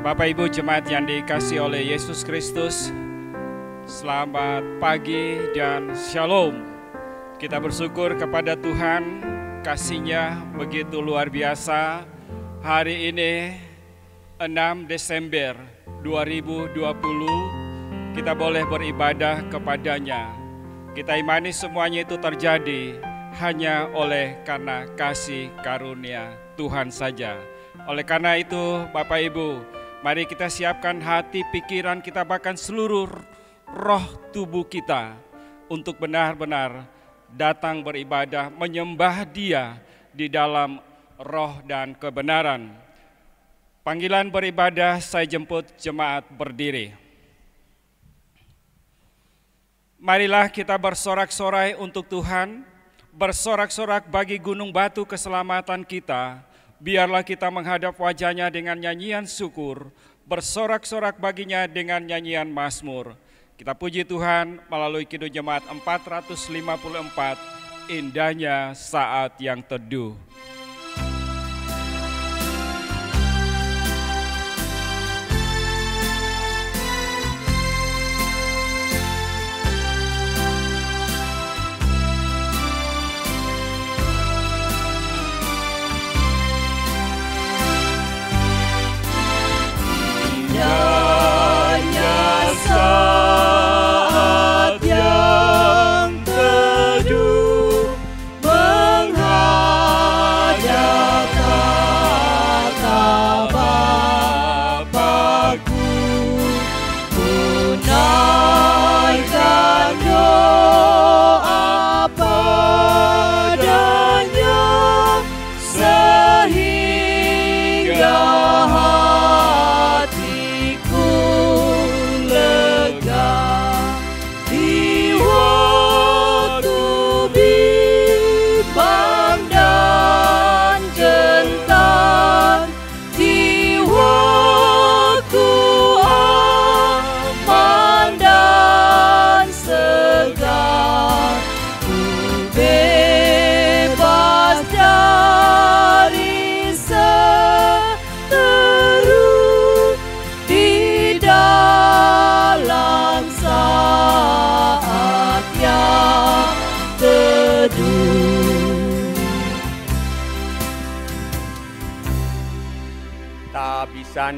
Bapak Ibu jemaat yang dikasihi oleh Yesus Kristus, selamat pagi dan shalom. Kita bersyukur kepada Tuhan, kasih-Nya begitu luar biasa. Hari ini 6 Desember 2020 kita boleh beribadah kepadanya. Kita imani semuanya itu terjadi hanya oleh karena kasih karunia Tuhan saja. Oleh karena itu Bapak Ibu, mari kita siapkan hati, pikiran kita, bahkan seluruh roh tubuh kita untuk benar-benar datang beribadah, menyembah Dia di dalam roh dan kebenaran. Panggilan beribadah, saya jemput jemaat berdiri. Marilah kita bersorak-sorai untuk Tuhan, bersorak-sorak bagi gunung batu keselamatan kita. Biarlah kita menghadap wajah-Nya dengan nyanyian syukur, bersorak-sorak baginya dengan nyanyian mazmur. Kita puji Tuhan melalui Kidung Jemaat 454, indahnya saat yang teduh. Saat yang teduh menghadap kata Bapa-Ku, ku naikkan doa padanya sehingga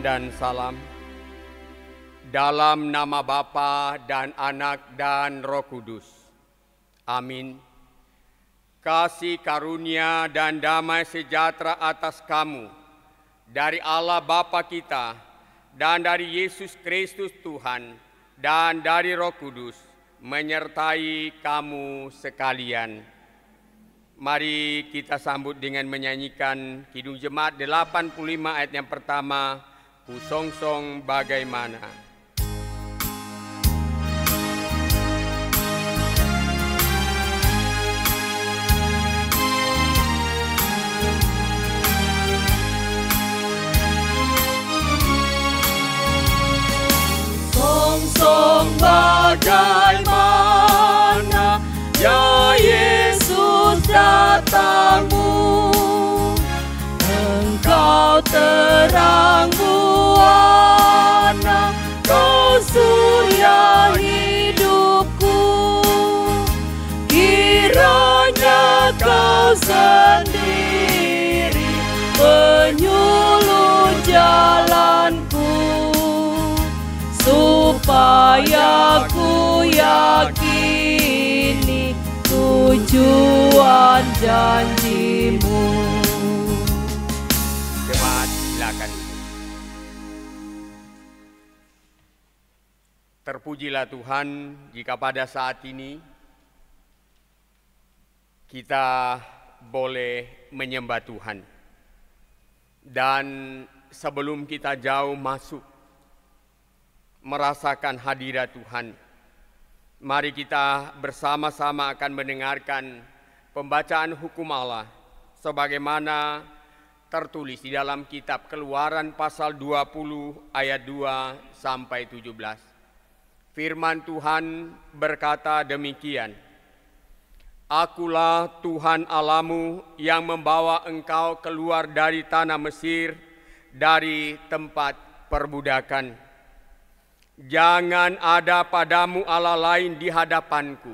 dan salam dalam nama Bapa dan Anak dan Roh Kudus. Amin. Kasih karunia dan damai sejahtera atas kamu dari Allah Bapa kita dan dari Yesus Kristus Tuhan dan dari Roh Kudus menyertai kamu sekalian. Mari kita sambut dengan menyanyikan Kidung Jemaat 85 ayat yang pertama, Ku songsong bagaimana. Songsong bagaimana, ya Yesus datangmu, Engkau terang buana, Kau surya hidupku. Kiranya Kau sendiri penyuluh jalanku, supaya ku yakini tujuan janjimu. Jemaat silakan. Terpujilah Tuhan jika pada saat ini kita boleh menyembah Tuhan. Dan sebelum kita jauh masuk merasakan hadirat Tuhan, mari kita bersama-sama akan mendengarkan pembacaan hukum Allah sebagaimana tertulis di dalam kitab Keluaran pasal 20 ayat 2 sampai 17. Firman Tuhan berkata demikian, Akulah Tuhan Allahmu yang membawa engkau keluar dari tanah Mesir, dari tempat perbudakan. Jangan ada padamu Allah lain di hadapanku.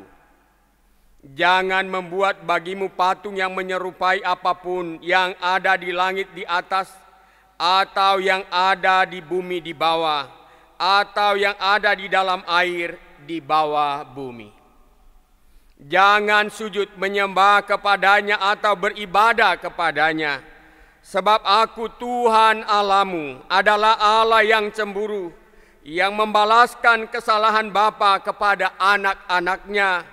Jangan membuat bagimu patung yang menyerupai apapun yang ada di langit di atas, atau yang ada di bumi di bawah, atau yang ada di dalam air di bawah bumi. Jangan sujud menyembah kepadanya atau beribadah kepadanya, sebab aku Tuhan Allahmu adalah Allah yang cemburu, yang membalaskan kesalahan bapa kepada anak-anaknya,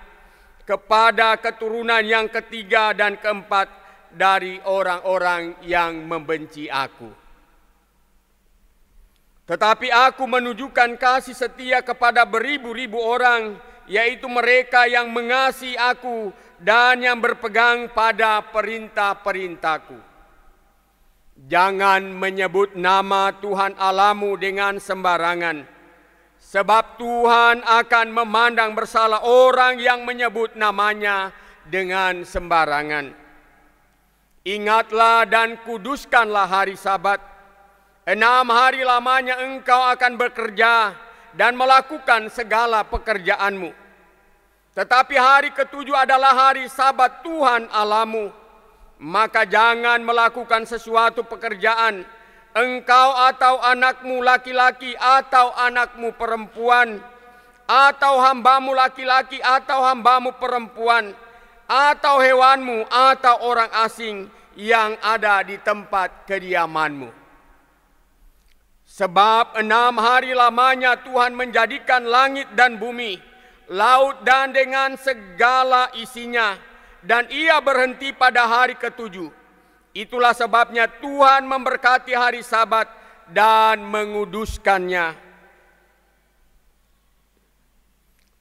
kepada keturunan yang ketiga dan keempat dari orang-orang yang membenci aku. Tetapi aku menunjukkan kasih setia kepada beribu-ribu orang, yaitu mereka yang mengasihi aku dan yang berpegang pada perintah-perintahku. Jangan menyebut nama Tuhan Allahmu dengan sembarangan, sebab Tuhan akan memandang bersalah orang yang menyebut namanya dengan sembarangan. Ingatlah dan kuduskanlah hari Sabat. 6 hari lamanya engkau akan bekerja dan melakukan segala pekerjaanmu. Tetapi hari ke-7 adalah hari Sabat Tuhan Allahmu. Maka jangan melakukan sesuatu pekerjaan, engkau atau anakmu laki-laki atau anakmu perempuan, atau hambamu laki-laki atau hambamu perempuan, atau hewanmu atau orang asing yang ada di tempat kediamanmu. Sebab 6 hari lamanya Tuhan menjadikan langit dan bumi, laut dan dengan segala isinya, dan ia berhenti pada hari ke-7. Itulah sebabnya Tuhan memberkati hari Sabat dan menguduskannya.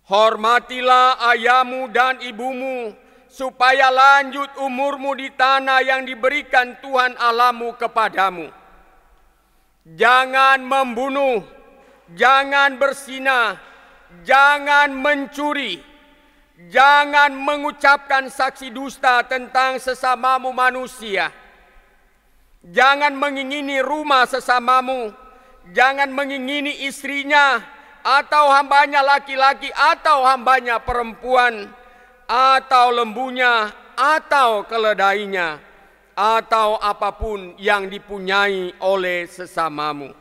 Hormatilah ayahmu dan ibumu, supaya lanjut umurmu di tanah yang diberikan Tuhan Allahmu kepadamu. Jangan membunuh, jangan berzina, jangan mencuri, jangan mengucapkan saksi dusta tentang sesamamu manusia. Jangan mengingini rumah sesamamu, jangan mengingini istrinya, atau hambanya laki-laki, atau hambanya perempuan, atau lembunya, atau keledainya, atau apapun yang dipunyai oleh sesamamu.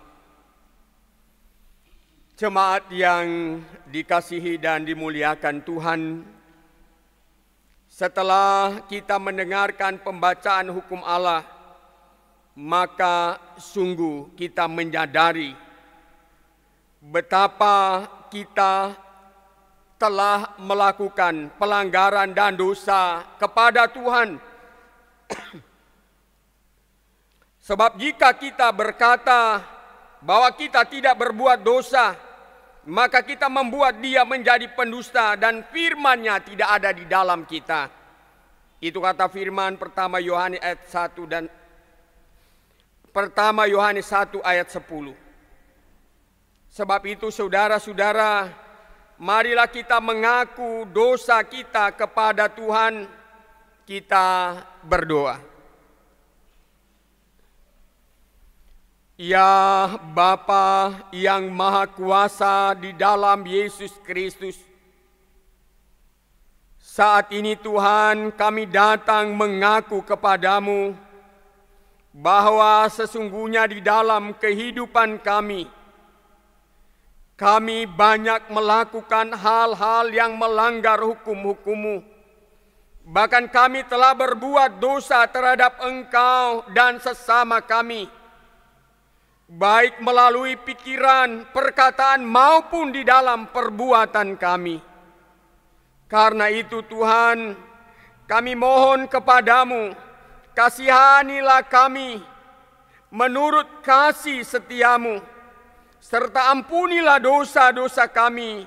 Jemaat yang dikasihi dan dimuliakan Tuhan, setelah kita mendengarkan pembacaan hukum Allah, maka sungguh kita menyadari betapa kita telah melakukan pelanggaran dan dosa kepada Tuhan. Sebab jika kita berkata bahwa kita tidak berbuat dosa, maka kita membuat Dia menjadi pendusta dan firman-Nya tidak ada di dalam kita. Itu kata firman pertama Yohanes ayat 1 dan pertama Yohanes 1 ayat 10. Sebab itu saudara-saudara, marilah kita mengaku dosa kita kepada Tuhan, kita berdoa. Ya Bapa yang Maha Kuasa di dalam Yesus Kristus, saat ini Tuhan kami datang mengaku kepadamu bahwa sesungguhnya di dalam kehidupan kami banyak melakukan hal-hal yang melanggar hukum-hukum-Mu. Bahkan kami telah berbuat dosa terhadap Engkau dan sesama kami, baik melalui pikiran, perkataan maupun di dalam perbuatan kami. Karena itu Tuhan, kami mohon kepadamu, kasihanilah kami menurut kasih setiamu, serta ampunilah dosa-dosa kami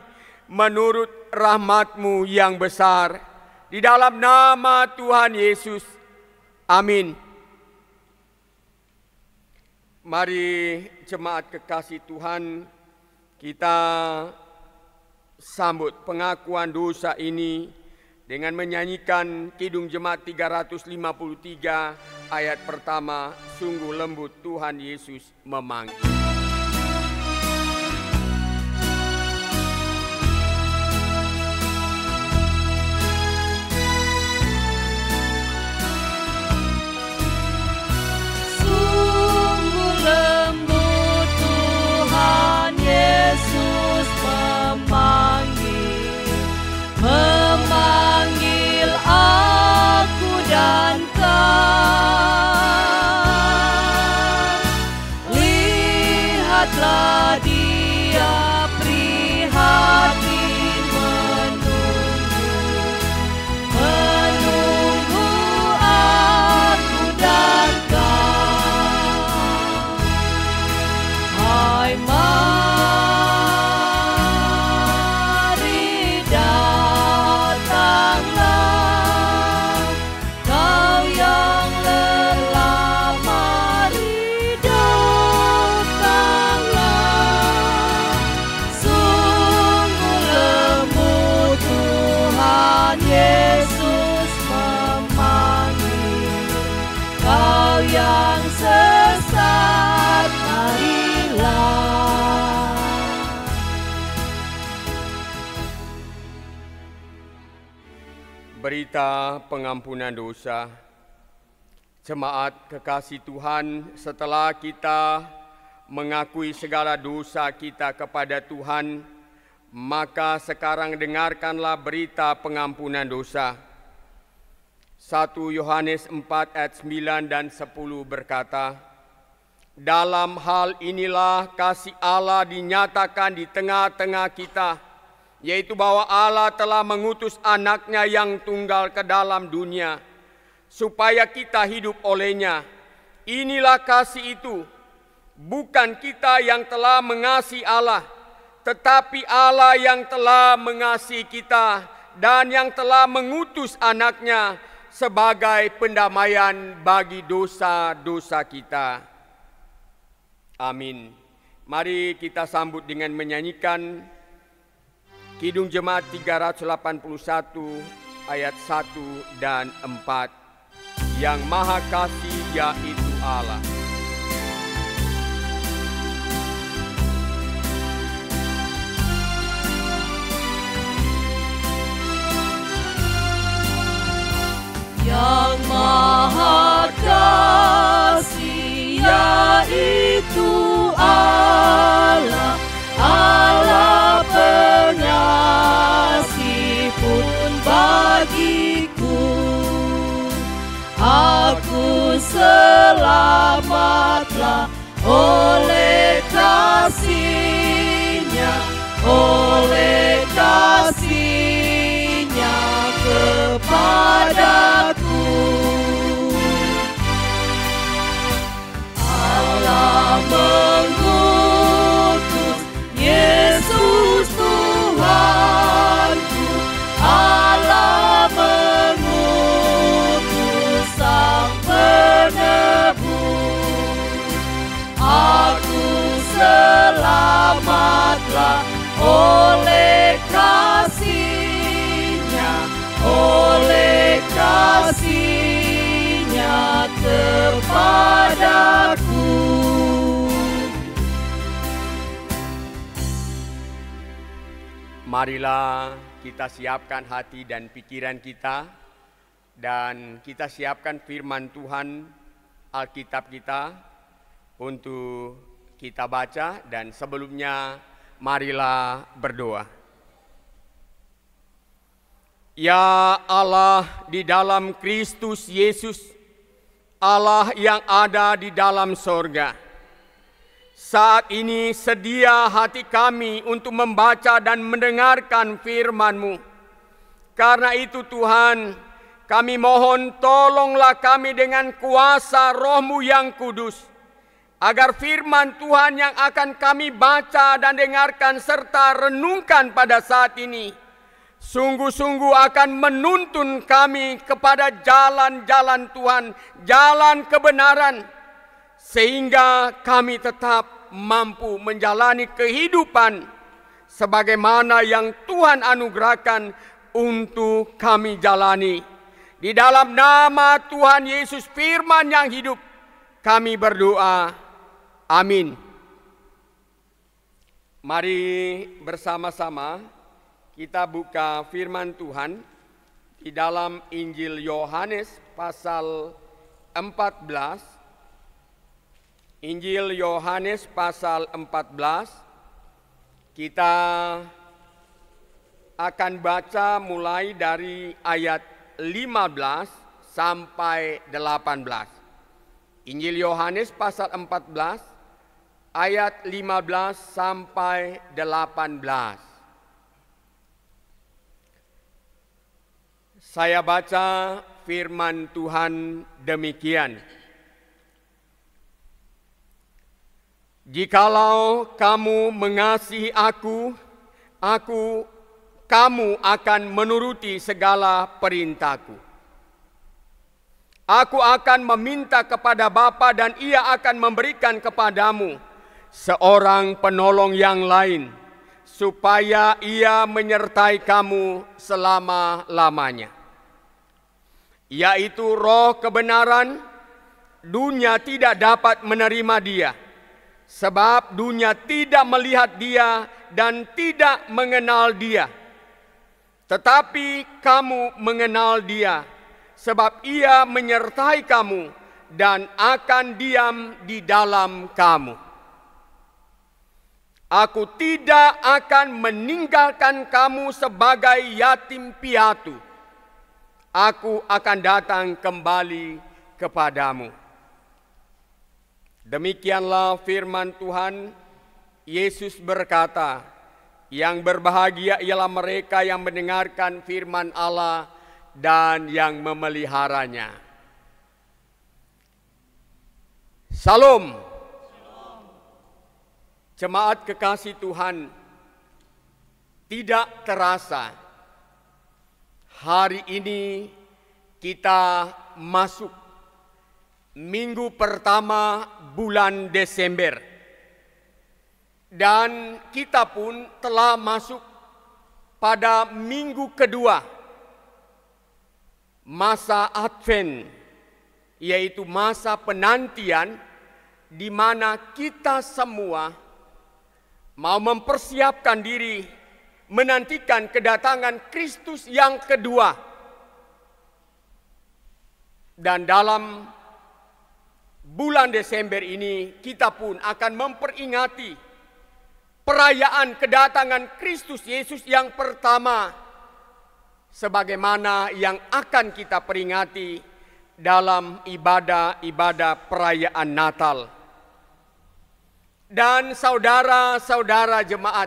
menurut rahmat-Mu yang besar. Di dalam nama Tuhan Yesus. Amin. Mari jemaat kekasih Tuhan, kita sambut pengakuan dosa ini dengan menyanyikan Kidung Jemaat 353 ayat pertama, sungguh lembut Tuhan Yesus memanggil. Lihatlah Dia prihatin menunggu aku datang. Hai, mari datanglah, kau yang lelah, mari datanglah. Sungguh lembut Tuhan Yesus memanggil, kau yang sesat, marilah. Berita pengampunan dosa. Jemaat kekasih Tuhan, setelah kita mengakui segala dosa kita kepada Tuhan, maka sekarang dengarkanlah berita pengampunan dosa. 1 Yohanes 4 ayat 9 dan 10 berkata, dalam hal inilah kasih Allah dinyatakan di tengah-tengah kita, yaitu bahwa Allah telah mengutus anaknya yang tunggal ke dalam dunia, supaya kita hidup olehnya. Inilah kasih itu, bukan kita yang telah mengasihi Allah, tetapi Allah yang telah mengasihi kita dan yang telah mengutus anaknya sebagai pendamaian bagi dosa-dosa kita. Amin. Mari kita sambut dengan menyanyikan Kidung Jemaat 381 ayat 1 dan 4. Yang Maha Kasih yaitu Allah. Yang Maha Kasih yaitu Allah, Allah pengasih pun bagiku. Aku selamatlah oleh kasih-Nya, oleh kasih-Nya kepadaku. Allah mengutus Yesus Tuhanku, Allah mengutus Sang Penebus. Aku selamatlah oleh kasih-Nya, oleh kasih-Nya kepadaku. Marilah kita siapkan hati dan pikiran kita, dan kita siapkan firman Tuhan, Alkitab kita, untuk kita baca. Dan sebelumnya marilah berdoa. Ya Allah di dalam Kristus Yesus, Allah yang ada di dalam sorga, saat ini sedia hati kami untuk membaca dan mendengarkan firman-Mu. Karena itu Tuhan, kami mohon tolonglah kami dengan kuasa Roh-Mu yang kudus, agar firman Tuhan yang akan kami baca dan dengarkan serta renungkan pada saat ini sungguh-sungguh akan menuntun kami kepada jalan-jalan Tuhan, jalan kebenaran, sehingga kami tetap mampu menjalani kehidupan sebagaimana yang Tuhan anugerahkan untuk kami jalani. Di dalam nama Tuhan Yesus firman yang hidup, kami berdoa. Amin. Mari bersama-sama kita buka firman Tuhan di dalam Injil Yohanes pasal 14. Injil Yohanes pasal 14, kita akan baca mulai dari ayat 15 sampai 18. Injil Yohanes pasal 14 ayat 15 sampai 18. Saya baca firman Tuhan demikian. Jikalau kamu mengasihi kamu akan menuruti segala perintahku. Aku akan meminta kepada Bapa dan Ia akan memberikan kepadamu seorang penolong yang lain, supaya Ia menyertai kamu selama-lamanya. Yaitu Roh kebenaran. Dunia tidak dapat menerima Dia, sebab dunia tidak melihat Dia dan tidak mengenal Dia. Tetapi kamu mengenal Dia, sebab Ia menyertai kamu dan akan diam di dalam kamu. Aku tidak akan meninggalkan kamu sebagai yatim piatu. Aku akan datang kembali kepadamu. Demikianlah firman Tuhan. Yesus berkata, yang berbahagia ialah mereka yang mendengarkan firman Allah dan yang memeliharanya. Salam. Jemaat kekasih Tuhan, tidak terasa hari ini kita masuk minggu pertama bulan Desember. Dan kita pun telah masuk pada minggu kedua masa Advent, yaitu masa penantian di mana kita semua mau mempersiapkan diri menantikan kedatangan Kristus yang kedua. Dan dalam bulan Desember ini kita pun akan memperingati perayaan kedatangan Kristus Yesus yang pertama, sebagaimana yang akan kita peringati dalam ibadah-ibadah perayaan Natal. Dan saudara-saudara jemaat,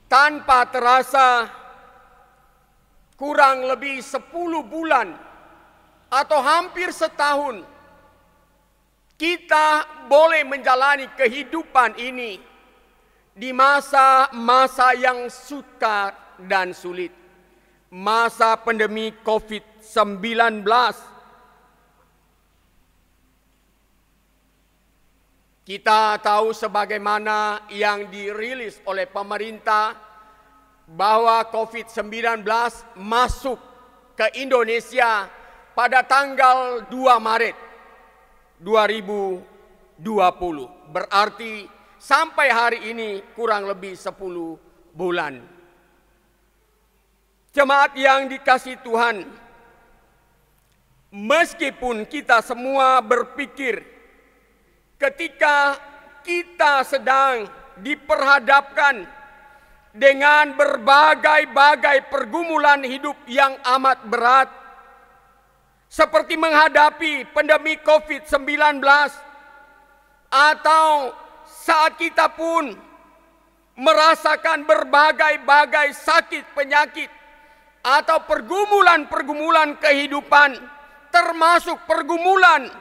tanpa terasa kurang lebih 10 bulan atau hampir setahun kita boleh menjalani kehidupan ini di masa-masa yang sukar dan sulit. Masa pandemi COVID-19. Kita tahu sebagaimana yang dirilis oleh pemerintah bahwa COVID-19 masuk ke Indonesia pada tanggal 2 Maret 2020. Berarti sampai hari ini kurang lebih 10 bulan. Jemaat yang dikasihi Tuhan, meskipun kita semua berpikir ketika kita sedang diperhadapkan dengan berbagai-bagai pergumulan hidup yang amat berat, seperti menghadapi pandemi COVID-19, atau saat kita pun merasakan berbagai-bagai sakit penyakit atau pergumulan-pergumulan kehidupan, termasuk pergumulan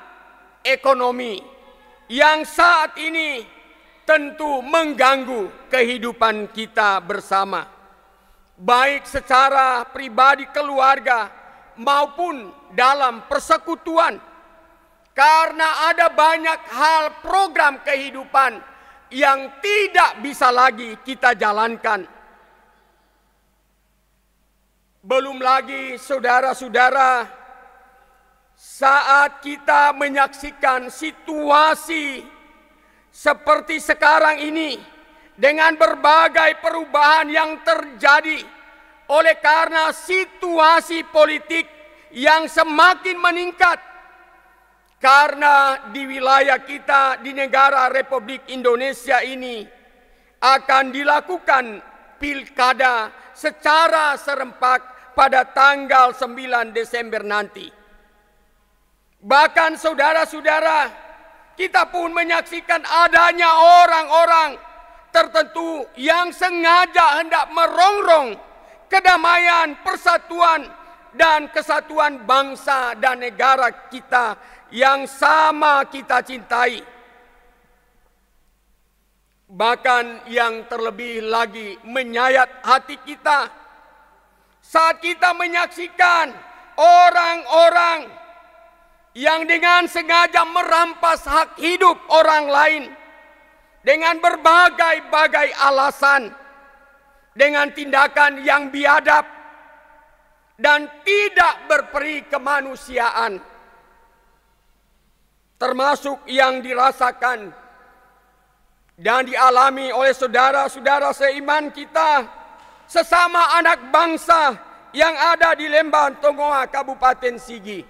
ekonomi yang saat ini tentu mengganggu kehidupan kita bersama, baik secara pribadi keluarga maupun dalam persekutuan, karena ada banyak hal program kehidupan yang tidak bisa lagi kita jalankan. Belum lagi saudara-saudara, saat kita menyaksikan situasi seperti sekarang ini dengan berbagai perubahan yang terjadi oleh karena situasi politik yang semakin meningkat, karena di wilayah kita di negara Republik Indonesia ini akan dilakukan pilkada secara serempak pada tanggal 9 Desember nanti. Bahkan saudara-saudara, kita pun menyaksikan adanya orang-orang tertentu yang sengaja hendak merongrong kedamaian, persatuan, dan kesatuan bangsa dan negara kita yang sama kita cintai. Bahkan yang terlebih lagi menyayat hati kita saat kita menyaksikan orang-orang yang dengan sengaja merampas hak hidup orang lain dengan berbagai-bagai alasan, dengan tindakan yang biadab dan tidak berperi kemanusiaan, termasuk yang dirasakan dan dialami oleh saudara-saudara seiman kita, sesama anak bangsa yang ada di Lembah Tongoa, Kabupaten Sigi.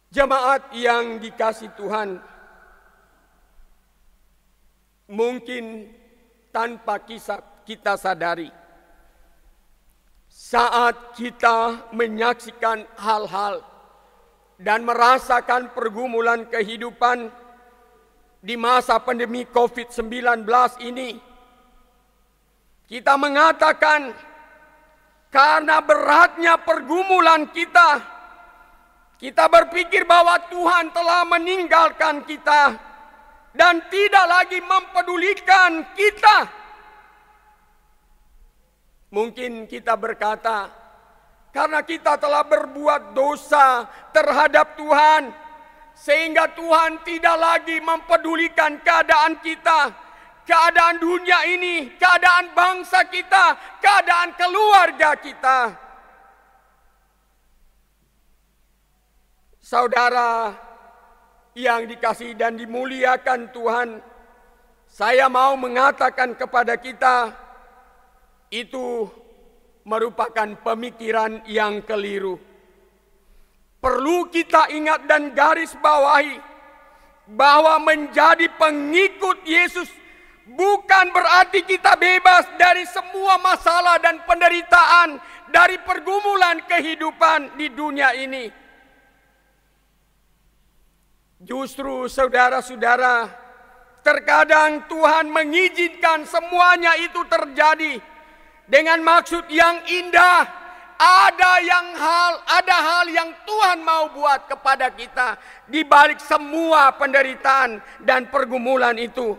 Jemaat yang dikasihi Tuhan, mungkin tanpa kita sadari, saat kita menyaksikan hal-hal dan merasakan pergumulan kehidupan di masa pandemi COVID-19 ini, kita mengatakan karena beratnya pergumulan kita berpikir bahwa Tuhan telah meninggalkan kita dan tidak lagi mempedulikan kita. Mungkin kita berkata, karena kita telah berbuat dosa terhadap Tuhan, sehingga Tuhan tidak lagi mempedulikan keadaan kita, keadaan dunia ini, keadaan bangsa kita, keadaan keluarga kita. Saudara yang dikasihi dan dimuliakan Tuhan, saya mau mengatakan kepada kita, itu merupakan pemikiran yang keliru. Perlu kita ingat dan garis bawahi bahwa menjadi pengikut Yesus bukan berarti kita bebas dari semua masalah dan penderitaan dari pergumulan kehidupan di dunia ini. Justru saudara-saudara, terkadang Tuhan mengizinkan semuanya itu terjadi dengan maksud yang indah. Ada hal yang Tuhan mau buat kepada kita di balik semua penderitaan dan pergumulan itu.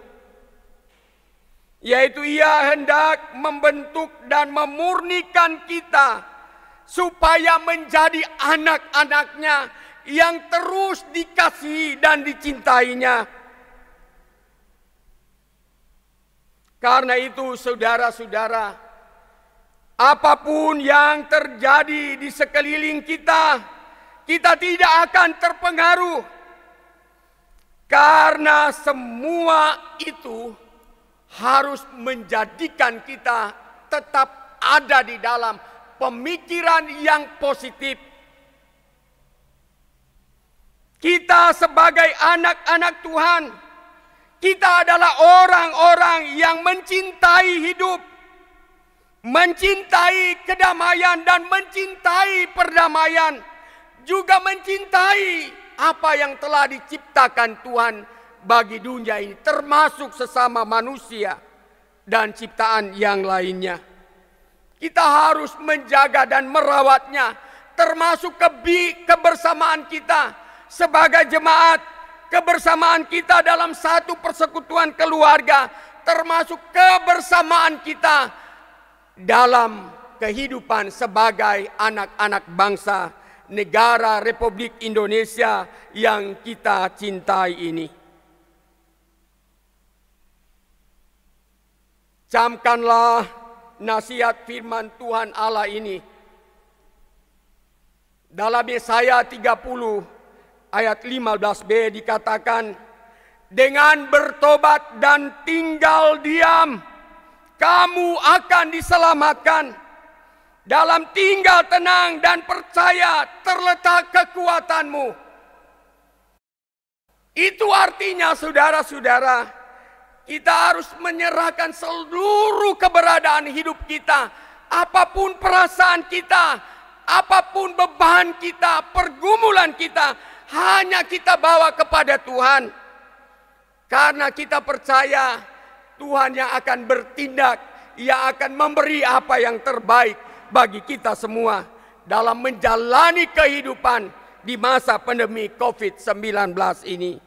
Yaitu Ia hendak membentuk dan memurnikan kita supaya menjadi anak-anak-Nya yang terus dikasihi dan dicintainya. Karena itu saudara-saudara, apapun yang terjadi di sekeliling kita, kita tidak akan terpengaruh. Karena semua itu harus menjadikan kita tetap ada di dalam pemikiran yang positif. Kita sebagai anak-anak Tuhan, kita adalah orang-orang yang mencintai hidup, mencintai kedamaian dan mencintai perdamaian, juga mencintai apa yang telah diciptakan Tuhan bagi dunia ini, termasuk sesama manusia dan ciptaan yang lainnya. Kita harus menjaga dan merawatnya, termasuk kebersamaan kita sebagai jemaat, kebersamaan kita dalam satu persekutuan keluarga, termasuk kebersamaan kita dalam kehidupan sebagai anak-anak bangsa negara Republik Indonesia yang kita cintai ini. Camkanlah nasihat firman Tuhan Allah ini dalam Yesaya 30 ayat 15b dikatakan, dengan bertobat dan tinggal diam, kamu akan diselamatkan. Dalam tinggal tenang dan percaya terletak kekuatanmu. Itu artinya saudara-saudara, kita harus menyerahkan seluruh keberadaan hidup kita, apapun perasaan kita, apapun beban kita, pergumulan kita, hanya kita bawa kepada Tuhan. Karena kita percaya Tuhan yang akan bertindak, Ia akan memberi apa yang terbaik bagi kita semua dalam menjalani kehidupan di masa pandemi COVID-19 ini.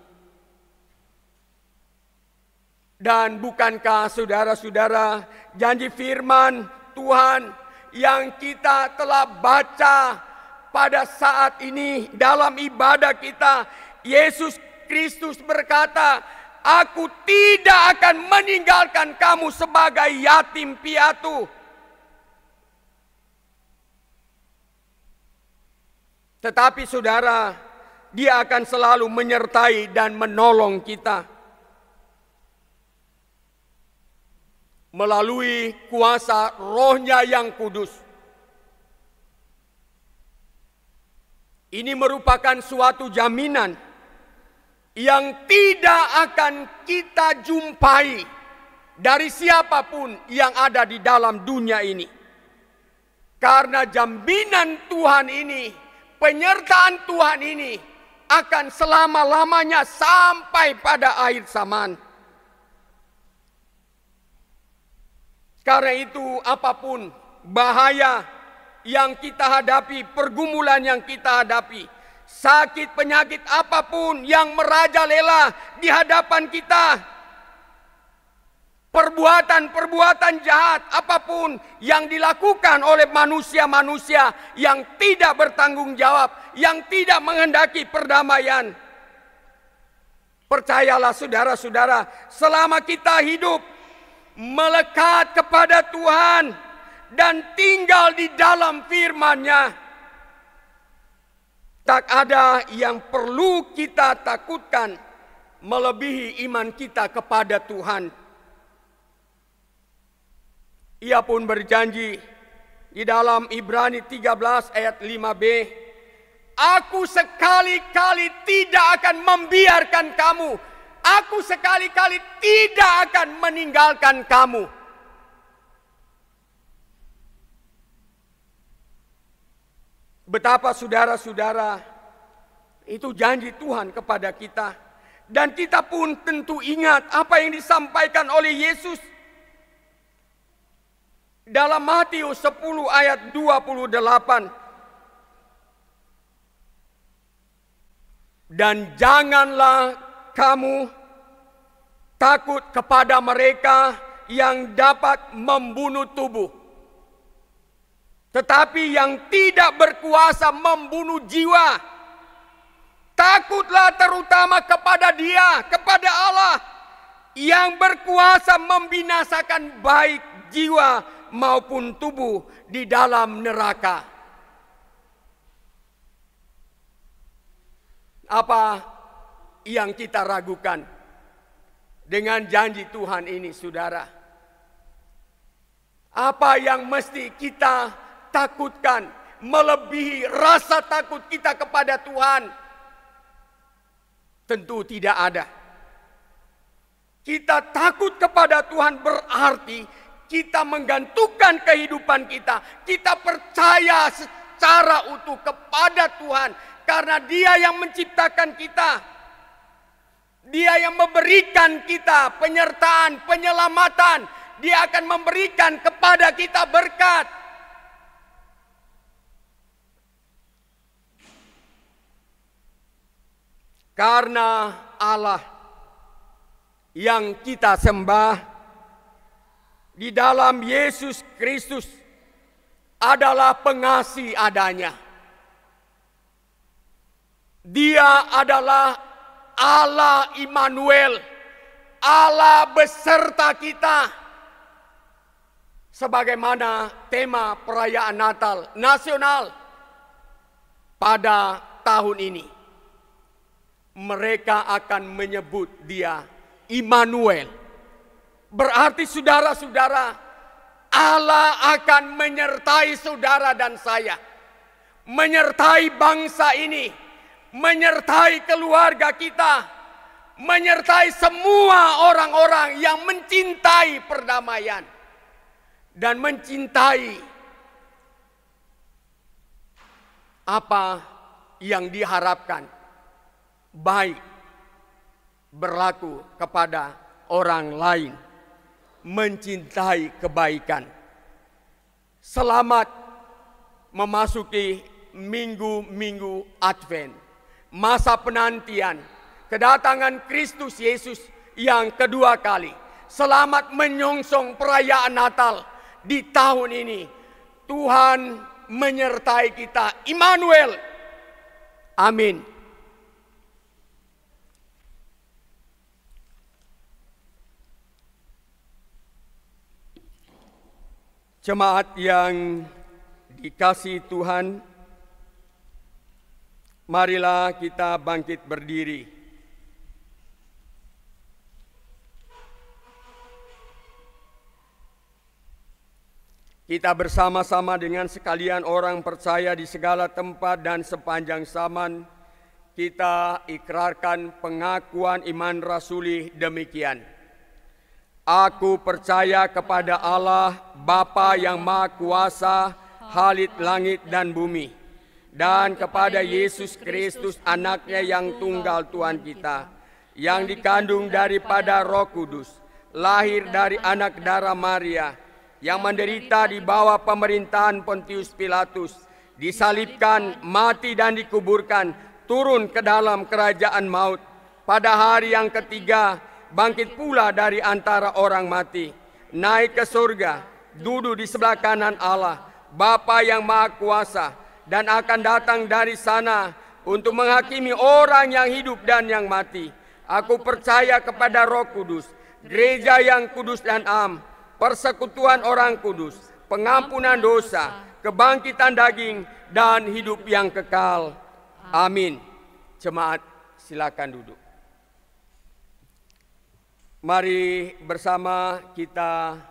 Dan bukankah saudara-saudara, janji firman Tuhan yang kita telah baca pada saat ini dalam ibadah kita, Yesus Kristus berkata, "Aku tidak akan meninggalkan kamu sebagai yatim piatu." Tetapi saudara, Dia akan selalu menyertai dan menolong kita melalui kuasa Roh-Nya yang kudus. Ini merupakan suatu jaminan yang tidak akan kita jumpai dari siapapun yang ada di dalam dunia ini. Karena jaminan Tuhan ini, penyertaan Tuhan ini akan selama-lamanya sampai pada akhir zaman. Karena itu apapun bahaya yang kita hadapi, pergumulan yang kita hadapi, sakit penyakit apapun yang merajalela di hadapan kita, perbuatan-perbuatan jahat apapun yang dilakukan oleh manusia-manusia yang tidak bertanggung jawab, yang tidak menghendaki perdamaian. Percayalah saudara-saudara, selama kita hidup melekat kepada Tuhan dan tinggal di dalam firman-Nya, tak ada yang perlu kita takutkan melebihi iman kita kepada Tuhan. Ia pun berjanji di dalam Ibrani 13 ayat 5b, "Aku sekali-kali tidak akan membiarkan kamu. Aku sekali-kali tidak akan meninggalkan kamu." Betapa saudara-saudara, itu janji Tuhan kepada kita. Dan kita pun tentu ingat apa yang disampaikan oleh Yesus dalam Matius 10 ayat 28. "Dan janganlah kamu takut kepada mereka yang dapat membunuh tubuh, tetapi yang tidak berkuasa membunuh jiwa. Takutlah terutama kepada Dia, kepada Allah, yang berkuasa membinasakan baik jiwa maupun tubuh di dalam neraka." Apa yang kita ragukan dengan janji Tuhan ini, saudara? Apa yang mesti kita takutkan melebihi rasa takut kita kepada Tuhan? Tentu tidak ada. Kita takut kepada Tuhan berarti kita menggantungkan kehidupan kita. Kita percaya secara utuh kepada Tuhan karena Dia yang menciptakan kita. Dia yang memberikan kita penyertaan, penyelamatan. Dia akan memberikan kepada kita berkat. Karena Allah yang kita sembah di dalam Yesus Kristus adalah pengasih adanya. Dia adalah Allah Immanuel, Allah beserta kita. Sebagaimana tema perayaan Natal nasional pada tahun ini, mereka akan menyebut Dia Immanuel. Berarti saudara-saudara, Allah akan menyertai saudara dan saya, menyertai bangsa ini, menyertai keluarga kita, menyertai semua orang-orang yang mencintai perdamaian dan mencintai apa yang diharapkan baik berlaku kepada orang lain, mencintai kebaikan. Selamat memasuki minggu-minggu Advent, masa penantian kedatangan Kristus Yesus yang kedua kali. Selamat menyongsong perayaan Natal di tahun ini. Tuhan menyertai kita, Immanuel. Amin. Jemaat yang dikasihi Tuhan, marilah kita bangkit berdiri. Kita bersama-sama dengan sekalian orang percaya di segala tempat dan sepanjang zaman, kita ikrarkan pengakuan iman rasuli demikian. Aku percaya kepada Allah, Bapa yang Maha Kuasa, Khalid langit dan bumi, dan kepada Yesus Kristus, anaknya yang tunggal Tuhan kita, yang dikandung daripada Roh Kudus, lahir dari anak darah Maria, yang menderita di bawah pemerintahan Pontius Pilatus, disalibkan, mati dan dikuburkan, turun ke dalam kerajaan maut. Pada hari yang ketiga, bangkit pula dari antara orang mati, naik ke surga, duduk di sebelah kanan Allah, Bapa yang Maha Kuasa, dan akan datang dari sana untuk menghakimi orang yang hidup dan yang mati. Aku percaya kepada Roh Kudus, gereja yang kudus dan am, persekutuan orang kudus, pengampunan dosa, kebangkitan daging, dan hidup yang kekal. Amin. Jemaat, silakan duduk. Mari bersama kita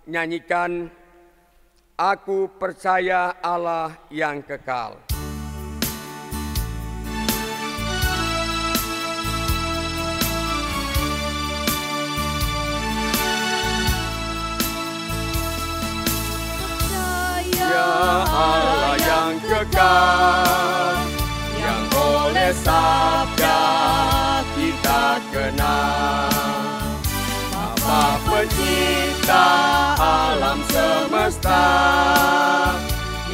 nyanyikan Aku Percaya Allah yang Kekal. Allah yang kekal, yang oleh sabda kita kenal, Bapa pencipta alam semesta,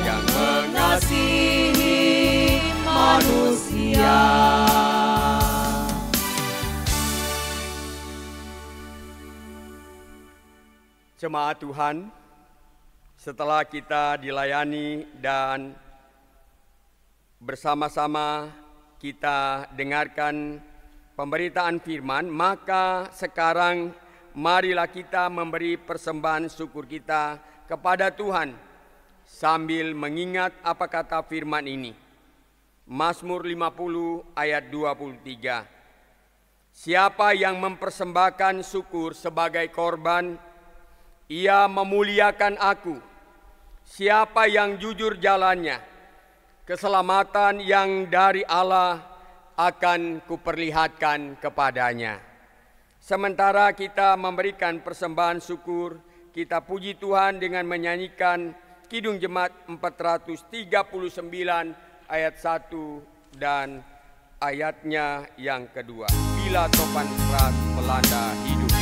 yang mengasihi manusia. Jemaat Tuhan, setelah kita dilayani dan bersama-sama kita dengarkan pemberitaan firman, maka sekarang marilah kita memberi persembahan syukur kita kepada Tuhan sambil mengingat apa kata firman ini. Mazmur 50 ayat 23. Siapa yang mempersembahkan syukur sebagai korban, ia memuliakan aku. Siapa yang jujur jalannya, keselamatan yang dari Allah akan kuperlihatkan kepadanya. Sementara kita memberikan persembahan syukur, kita puji Tuhan dengan menyanyikan Kidung Jemaat 439 ayat 1 dan ayatnya yang kedua. Bila topan keras melanda hidup.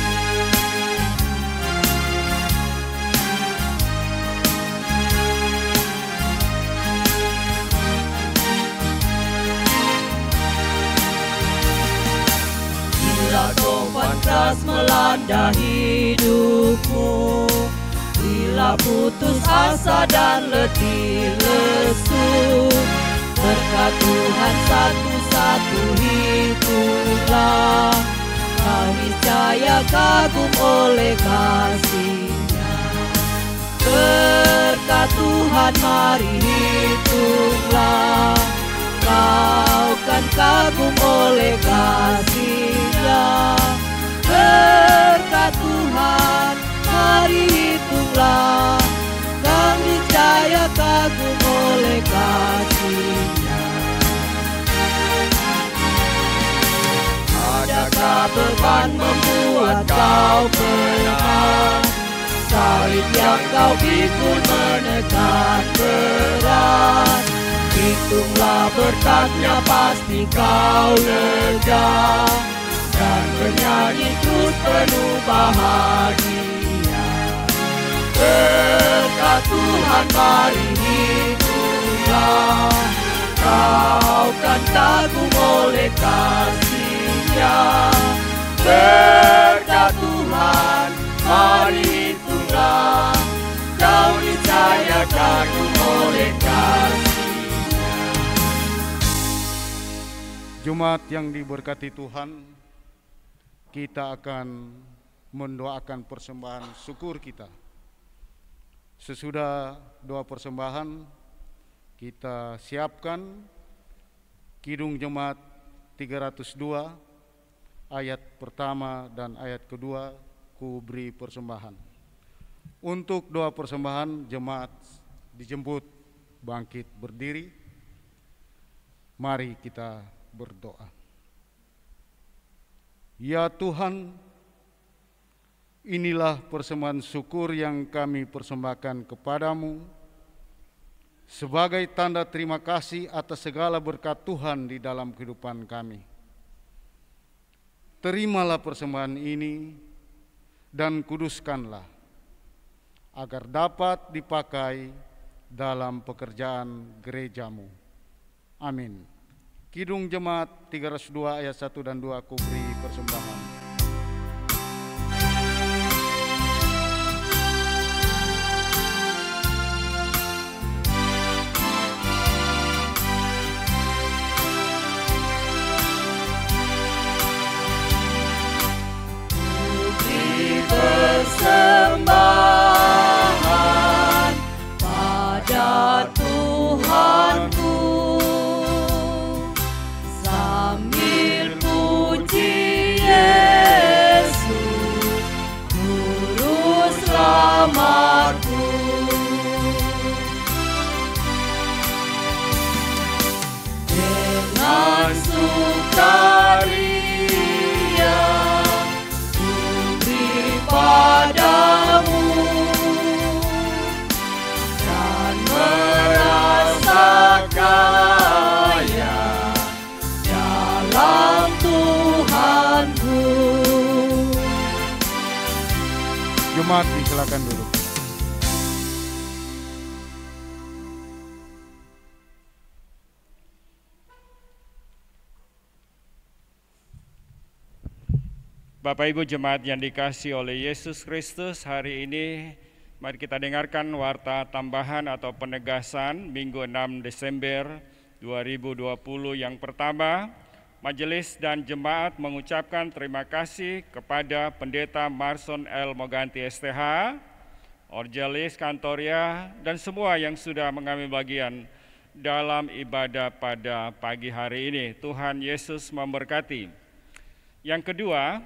Bila topan keras melanda hidupmu, bila putus asa dan letih lesu, berkat Tuhan satu-satu itulah, kau niscaya kagum oleh kasih-Nya. Berkat Tuhan mari hitunglah, kau kan kagum oleh kasih-Nya. Berkat Tuhan mari hitunglah, kau niscaya kagum oleh kasih-Nya. Adakah beban membuat kau penat? Salib yang kau pikul menekan berat. Hitunglah berkatnya, pasti kau lega, dan bernyanyi terus penuh bahagia. Berkat Tuhan mari hitunglah, kau kan kagum oleh kasih-Nya. Berkat Tuhan mari hitunglah, kau niscaya kagum oleh kasih. Jemaat yang diberkati Tuhan, kita akan mendoakan persembahan syukur kita. Sesudah doa persembahan, kita siapkan Kidung Jemaat 302 ayat pertama dan ayat kedua, ku beri persembahan. Untuk doa persembahan, jemaat dijemput bangkit berdiri. Mari kita berdoa. Ya Tuhan, inilah persembahan syukur yang kami persembahkan kepadamu sebagai tanda terima kasih atas segala berkat Tuhan di dalam kehidupan kami. Terimalah persembahan ini dan kuduskanlah, agar dapat dipakai dalam pekerjaan gerejamu. Amin. Kidung Jemaat 302 ayat 1 dan 2, ku beri persembahan. Persembahan pada Tuhanku, sambil puji Yesus, Juru Selamatku. Dengan sukaria padamu dan merasa kaya dalam Tuhanku. Jemaat disilakan duduk. Bapak Ibu jemaat yang dikasihi oleh Yesus Kristus, hari ini mari kita dengarkan warta tambahan atau penegasan Minggu 6 Desember 2020 yang pertama. Majelis dan jemaat mengucapkan terima kasih kepada Pendeta Marson L. Moganti STH, Orgelis Kantoria, dan semua yang sudah mengambil bagian dalam ibadah pada pagi hari ini. Tuhan Yesus memberkati. Yang kedua,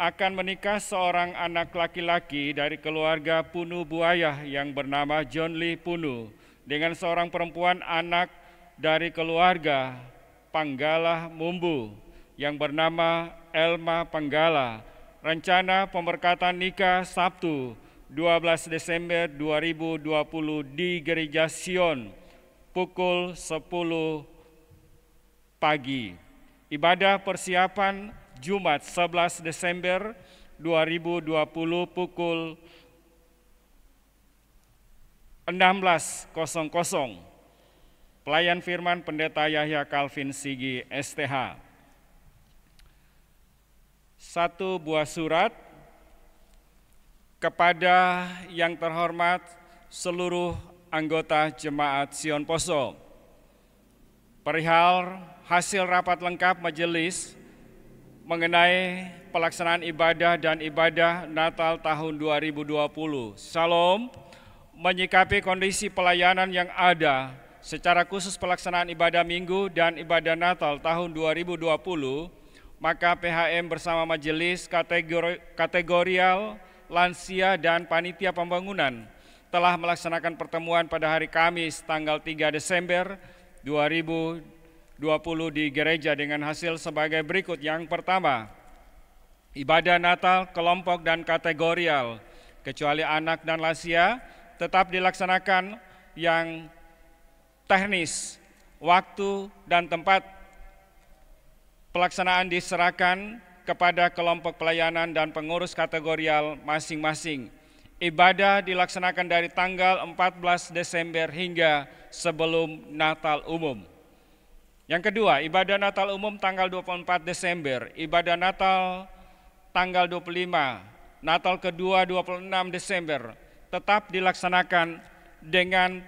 akan menikah seorang anak laki-laki dari keluarga Punu Buayah yang bernama John Lee Punu dengan seorang perempuan anak dari keluarga Panggala Mumbu yang bernama Elma Panggala. Rencana pemberkatan nikah Sabtu 12 Desember 2020 di Gereja Sion pukul 10 pagi. Ibadah persiapan Jumat 11 Desember 2020 pukul 16.00. Pelayan firman Pendeta Yahya Calvin Sigi STH. 1 buah surat kepada yang terhormat seluruh anggota Jemaat Sion Poso. Perihal hasil rapat lengkap majelis mengenai pelaksanaan ibadah dan ibadah Natal tahun 2020. Shalom, menyikapi kondisi pelayanan yang ada, secara khusus pelaksanaan ibadah Minggu dan ibadah Natal tahun 2020, maka PHM bersama majelis kategorial, lansia, dan panitia pembangunan telah melaksanakan pertemuan pada hari Kamis tanggal 3 Desember 2020 di gereja dengan hasil sebagai berikut. Yang pertama, ibadah Natal kelompok dan kategorial, kecuali anak dan lansia, tetap dilaksanakan yang teknis Waktu dan tempat pelaksanaan diserahkan kepada kelompok pelayanan dan pengurus kategorial masing-masing. Ibadah dilaksanakan dari tanggal 14 Desember hingga sebelum Natal umum. Yang kedua, ibadah Natal umum tanggal 24 Desember, ibadah Natal tanggal 25, Natal kedua 26 Desember, tetap dilaksanakan dengan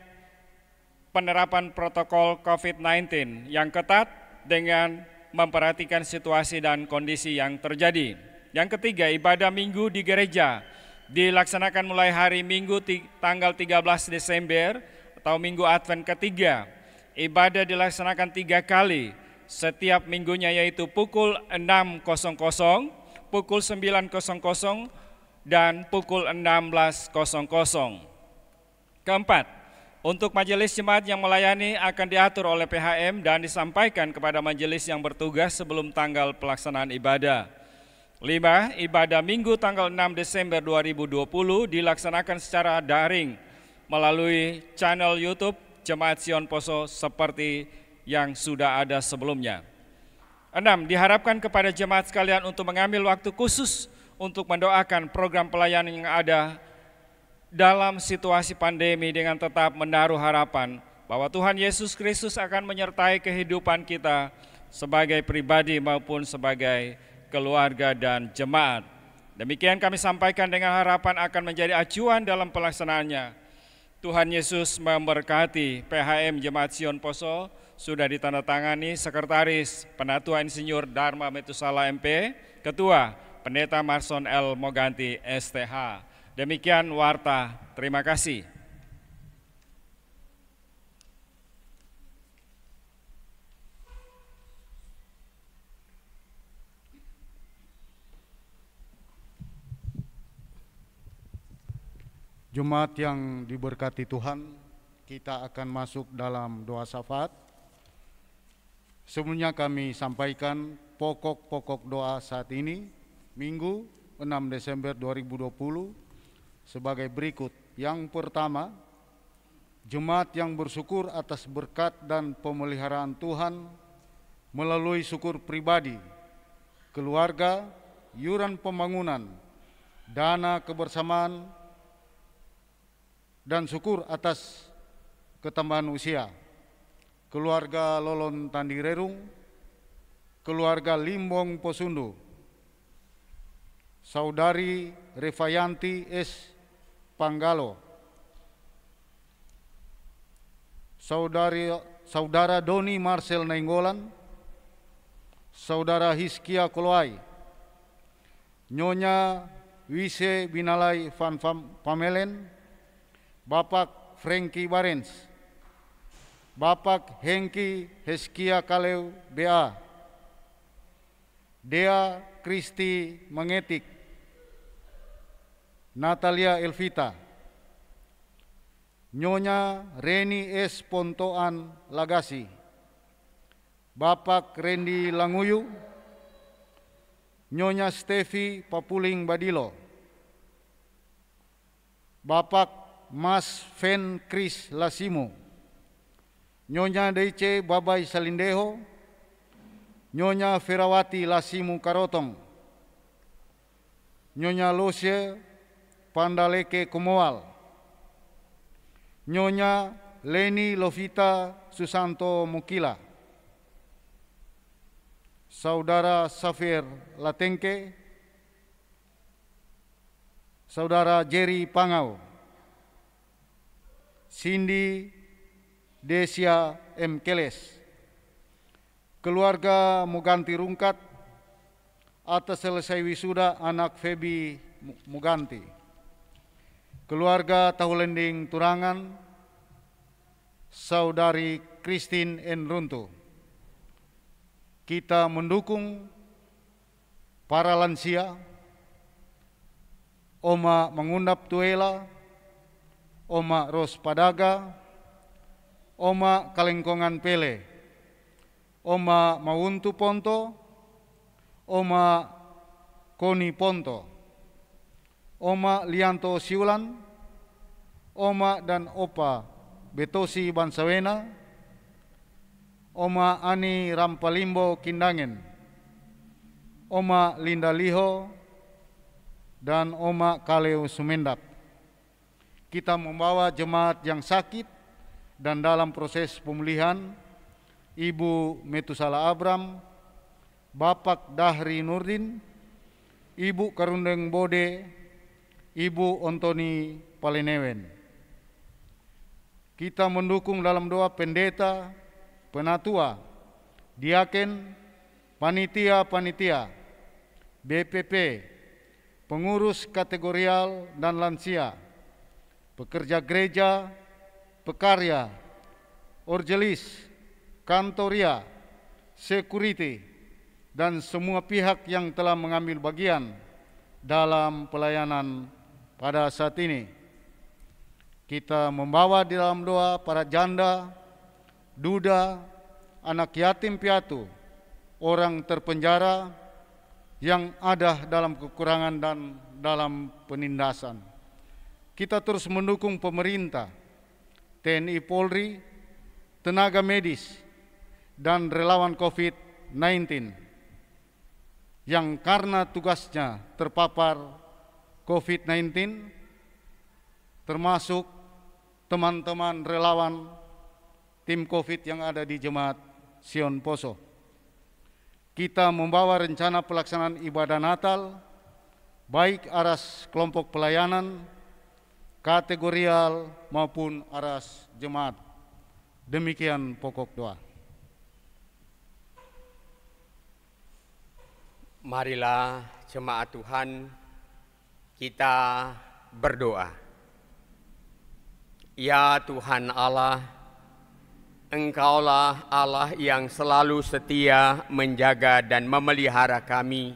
penerapan protokol COVID-19 yang ketat dengan memperhatikan situasi dan kondisi yang terjadi. Yang ketiga, ibadah minggu di gereja dilaksanakan mulai hari Minggu tanggal 13 Desember atau Minggu Advent ketiga. Ibadah dilaksanakan 3 kali setiap minggunya, yaitu pukul 6.00, pukul 9.00, dan pukul 16.00. Keempat, untuk majelis jemaat yang melayani akan diatur oleh PHM dan disampaikan kepada majelis yang bertugas sebelum tanggal pelaksanaan ibadah. 5. Ibadah Minggu tanggal 6 Desember 2020 dilaksanakan secara daring melalui channel YouTube Jemaat Sion Poso seperti yang sudah ada sebelumnya. 6. Diharapkan kepada jemaat sekalian untuk mengambil waktu khusus untuk mendoakan program pelayanan yang ada dalam situasi pandemi dengan tetap menaruh harapan bahwa Tuhan Yesus Kristus akan menyertai kehidupan kita sebagai pribadi maupun sebagai keluarga dan jemaat. Demikian kami sampaikan dengan harapan akan menjadi acuan dalam pelaksanaannya. Tuhan Yesus memberkati. PHM Jemaat Sion Poso sudah ditandatangani Sekretaris Penatua Insinyur Dharma Metusala MP, Ketua Pendeta Marson L. Moganti STH. Demikian warta, terima kasih. Jemaat yang diberkati Tuhan, kita akan masuk dalam doa syafaat. Sebelumnya kami sampaikan pokok-pokok doa saat ini, Minggu 6 Desember 2020, sebagai berikut. Yang pertama, jemaat yang bersyukur atas berkat dan pemeliharaan Tuhan melalui syukur pribadi, keluarga, iuran pembangunan, dana kebersamaan, dan syukur atas ketambahan usia. Keluarga Lolon Tandirerung, keluarga Limbong Posundu, Saudari Revayanti S. Panggalo, Saudara Doni Marcel Nainggolan, Saudara Hiskia Koloai, Nyonya Wise Binalai Van Pamelen, Bapak Frankie Barens, Bapak Hengki Heskia Kaleu BA, Dea Kristi Mengetik, Natalia Elvita, Nyonya Reni S. Pontoan Lagasi, Bapak Rendi Languyu, Nyonya Stevi Papuling Badilo, Bapak Mas Fen Kris Lasimu, Nyonya Deice Babai Salindeho, Nyonya Ferawati Lasimu Karotong, Nyonya Losye Pandaleke Kumoal, Nyonya Leni Lovita Susanto Mukila, Saudara Safir Latengke, Saudara Jerry Pangau, Cindy Desia M. Keles, keluarga Muganti Rungkat atas selesai wisuda anak Febi Muganti, keluarga Tahulending Turangan, Saudari Christine N. Runtu. Kita mendukung para lansia, Oma Mengundap Tuela, Oma Ros Padaga, Oma Kalengkongan Pele, Oma Mauntu Ponto, Oma Koni Ponto, Oma Lianto Siulan, Oma dan Opa Betosi Bansawena, Oma Ani Rampalimbo Kindangen, Oma Linda Liho, dan Oma Kaleo Sumendak. Kita membawa jemaat yang sakit dan dalam proses pemulihan, Ibu Metusala Abram, Bapak Dahri Nurdin, Ibu Karundeng Bode, Ibu Ontoni Palenewen. Kita mendukung dalam doa pendeta, penatua, diaken, panitia-panitia, BPP, pengurus kategorial dan lansia, pekerja gereja, pekarya, orgelis, kantoria, security, dan semua pihak yang telah mengambil bagian dalam pelayanan pada saat ini. Kita membawa di dalam doa para janda, duda, anak yatim piatu, orang terpenjara yang ada dalam kekurangan dan dalam penindasan. Kita terus mendukung pemerintah, TNI Polri, tenaga medis, dan relawan COVID-19 yang karena tugasnya terpapar COVID-19, termasuk teman-teman relawan tim COVID yang ada di Jemaat Sion Poso. Kita membawa rencana pelaksanaan ibadah Natal, baik aras kelompok pelayanan, kategorial maupun aras jemaat. Demikian pokok doa. Marilah jemaat Tuhan, kita berdoa. Ya Tuhan Allah, Engkaulah Allah yang selalu setia menjaga dan memelihara kami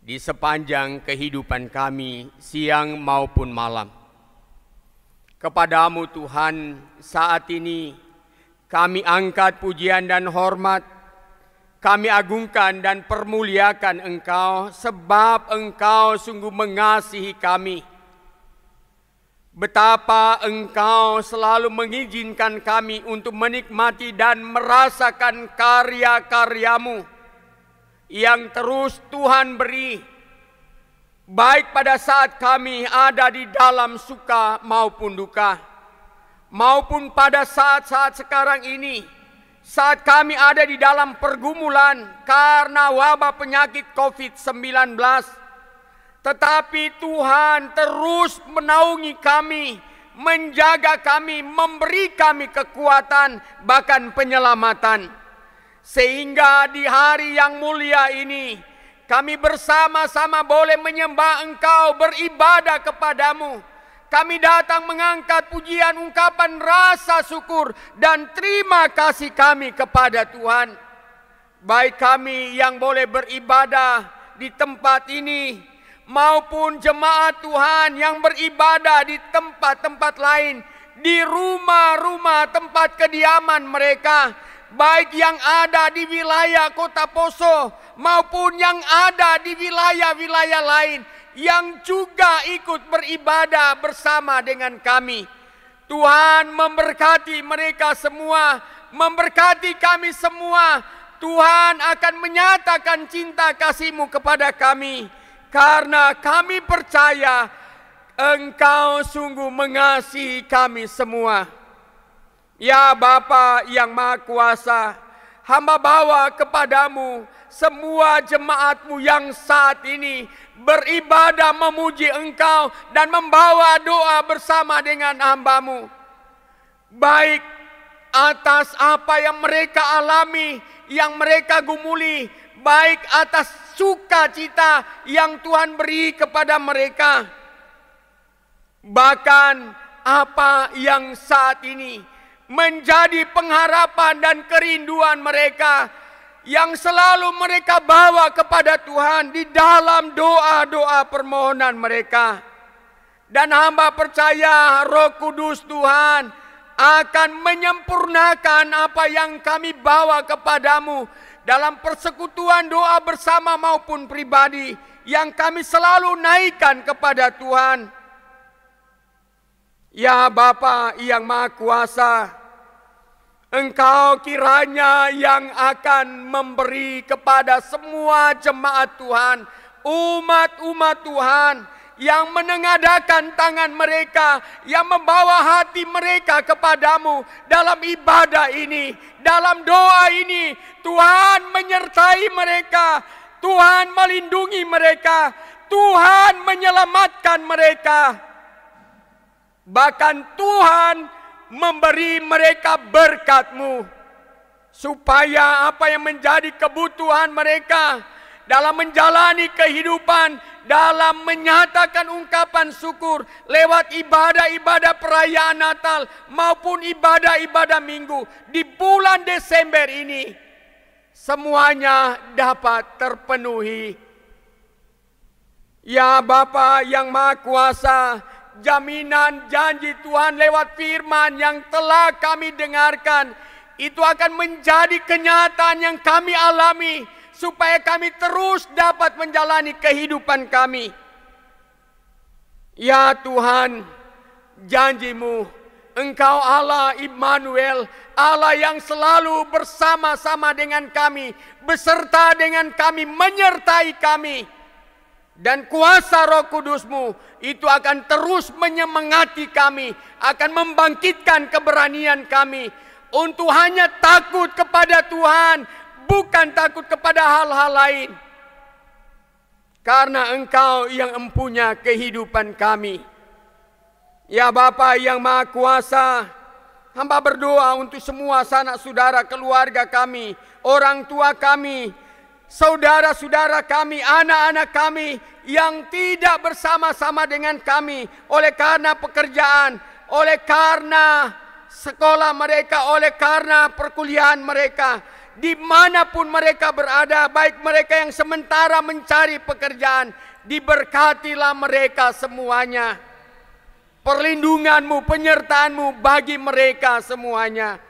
di sepanjang kehidupan kami, siang maupun malam. Kepadamu Tuhan, saat ini kami angkat pujian dan hormat, kami agungkan dan permuliakan Engkau, sebab Engkau sungguh mengasihi kami. Betapa Engkau selalu mengizinkan kami untuk menikmati dan merasakan karya-karya-Mu yang terus Tuhan beri, baik pada saat kami ada di dalam suka maupun duka, maupun pada saat-saat sekarang ini, saat kami ada di dalam pergumulan karena wabah penyakit COVID-19. Tetapi Tuhan terus menaungi kami, menjaga kami, memberi kami kekuatan, bahkan penyelamatan. Sehingga di hari yang mulia ini, kami bersama-sama boleh menyembah Engkau, beribadah kepadamu. Kami datang mengangkat pujian, ungkapan rasa syukur dan terima kasih kami kepada Tuhan. Baik kami yang boleh beribadah di tempat ini, maupun jemaat Tuhan yang beribadah di tempat-tempat lain, di rumah-rumah tempat kediaman mereka, baik yang ada di wilayah Kota Poso maupun yang ada di wilayah-wilayah lain yang juga ikut beribadah bersama dengan kami. Tuhan memberkati mereka semua, memberkati kami semua. Tuhan akan menyatakan cinta kasih-Mu kepada kami, karena kami percaya Engkau sungguh mengasihi kami semua. Ya Bapa yang Maha Kuasa, hamba bawa kepadamu semua jemaat-Mu yang saat ini beribadah memuji Engkau dan membawa doa bersama dengan hamba-Mu. Baik atas apa yang mereka alami, yang mereka gumuli, baik atas sukacita yang Tuhan beri kepada mereka, bahkan apa yang saat ini menjadi pengharapan dan kerinduan mereka yang selalu mereka bawa kepada Tuhan di dalam doa-doa permohonan mereka. Dan hamba percaya Roh Kudus Tuhan akan menyempurnakan apa yang kami bawa kepadamu dalam persekutuan doa bersama maupun pribadi yang kami selalu naikkan kepada Tuhan. Ya Bapa yang Maha Kuasa, Engkau kiranya yang akan memberi kepada semua jemaat Tuhan, umat-umat Tuhan, yang menengadakan tangan mereka, yang membawa hati mereka kepadamu dalam ibadah ini, dalam doa ini. Tuhan menyertai mereka, Tuhan melindungi mereka, Tuhan menyelamatkan mereka. Bahkan Tuhan memberi mereka berkat-Mu, supaya apa yang menjadi kebutuhan mereka dalam menjalani kehidupan, dalam menyatakan ungkapan syukur lewat ibadah-ibadah perayaan Natal maupun ibadah-ibadah Minggu di bulan Desember ini, semuanya dapat terpenuhi. Ya Bapa yang Maha Kuasa, jaminan janji Tuhan lewat firman yang telah kami dengarkan, itu akan menjadi kenyataan yang kami alami, supaya kami terus dapat menjalani kehidupan kami. Ya Tuhan, janji-Mu, Engkau Allah Immanuel, Allah yang selalu bersama-sama dengan kami, beserta dengan kami, menyertai kami. Dan kuasa Roh Kudus-Mu itu akan terus menyemangati kami, akan membangkitkan keberanian kami untuk hanya takut kepada Tuhan, bukan takut kepada hal-hal lain. Karena Engkau yang empunya kehidupan kami. Ya Bapa yang Maha Kuasa, hamba berdoa untuk semua sanak saudara, keluarga kami, orang tua kami, saudara-saudara kami, anak-anak kami yang tidak bersama-sama dengan kami oleh karena pekerjaan, oleh karena sekolah mereka, oleh karena perkuliahan mereka. Dimanapun mereka berada, baik mereka yang sementara mencari pekerjaan, diberkatilah mereka semuanya. Perlindungan-Mu, penyertaan-Mu bagi mereka semuanya.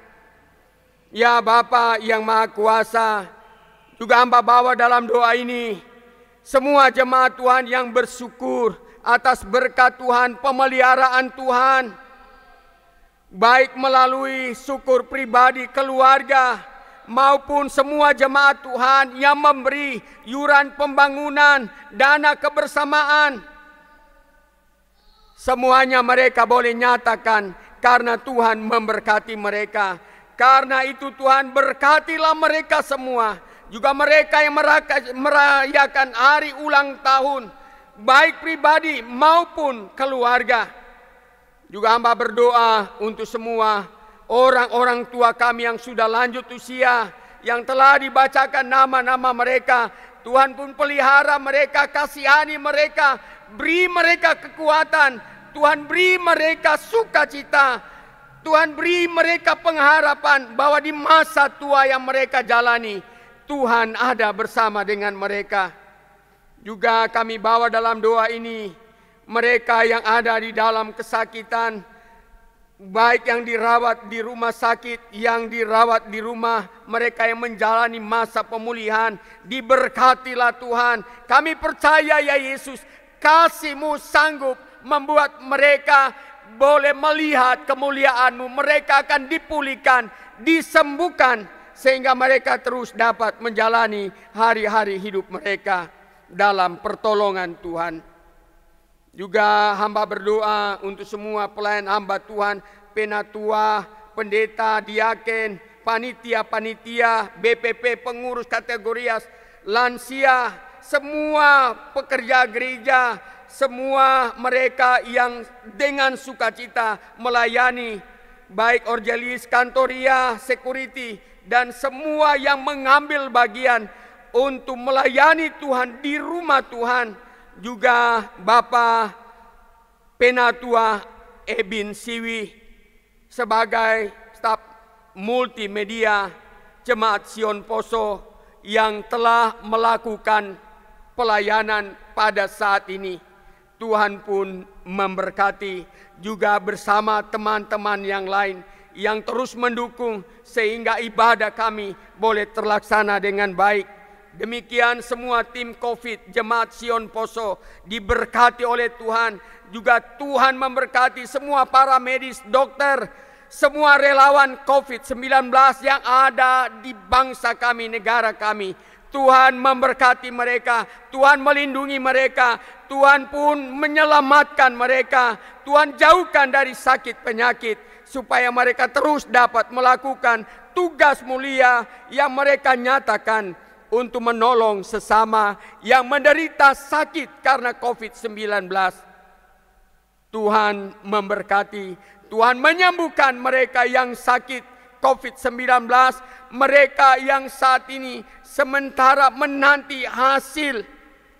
Ya Bapa yang Maha Kuasa, juga hamba bawa dalam doa ini semua jemaat Tuhan yang bersyukur atas berkat Tuhan, pemeliharaan Tuhan, baik melalui syukur pribadi, keluarga, maupun semua jemaat Tuhan yang memberi yuran pembangunan, dana kebersamaan. Semuanya mereka boleh nyatakan karena Tuhan memberkati mereka. Karena itu Tuhan berkatilah mereka semua. Juga mereka yang merayakan hari ulang tahun, baik pribadi maupun keluarga. Juga hamba berdoa untuk semua orang-orang tua kami yang sudah lanjut usia, yang telah dibacakan nama-nama mereka. Tuhan pun pelihara mereka, kasihani mereka, beri mereka kekuatan. Tuhan beri mereka sukacita. Tuhan beri mereka pengharapan bahwa di masa tua yang mereka jalani, Tuhan ada bersama dengan mereka. Juga kami bawa dalam doa ini mereka yang ada di dalam kesakitan, baik yang dirawat di rumah sakit, yang dirawat di rumah, mereka yang menjalani masa pemulihan, diberkatilah Tuhan. Kami percaya ya Yesus, kasih-Mu sanggup membuat mereka boleh melihat kemuliaan-Mu. Mereka akan dipulihkan, disembuhkan, sehingga mereka terus dapat menjalani hari-hari hidup mereka dalam pertolongan Tuhan. Juga hamba berdoa untuk semua pelayan hamba Tuhan, penatua, pendeta, diaken, panitia-panitia, BPP, pengurus kategorias, lansia, semua pekerja gereja, semua mereka yang dengan sukacita melayani, baik orgelis, kantoria, security, dan semua yang mengambil bagian untuk melayani Tuhan di rumah Tuhan. Juga Bapak Penatua Ebin Siwi sebagai staf multimedia Jemaat Sion Poso yang telah melakukan pelayanan pada saat ini. Tuhan pun memberkati, juga bersama teman-teman yang lain yang terus mendukung sehingga ibadah kami boleh terlaksana dengan baik. Demikian semua tim COVID Jemaat Sion Poso diberkati oleh Tuhan. Juga Tuhan memberkati semua para medis, dokter, semua relawan COVID-19 yang ada di bangsa kami, negara kami. Tuhan memberkati mereka, Tuhan melindungi mereka, Tuhan pun menyelamatkan mereka. Tuhan jauhkan dari sakit penyakit, supaya mereka terus dapat melakukan tugas mulia yang mereka nyatakan untuk menolong sesama yang menderita sakit karena COVID-19. Tuhan memberkati, Tuhan menyembuhkan mereka yang sakit COVID-19, mereka yang saat ini sementara menanti hasil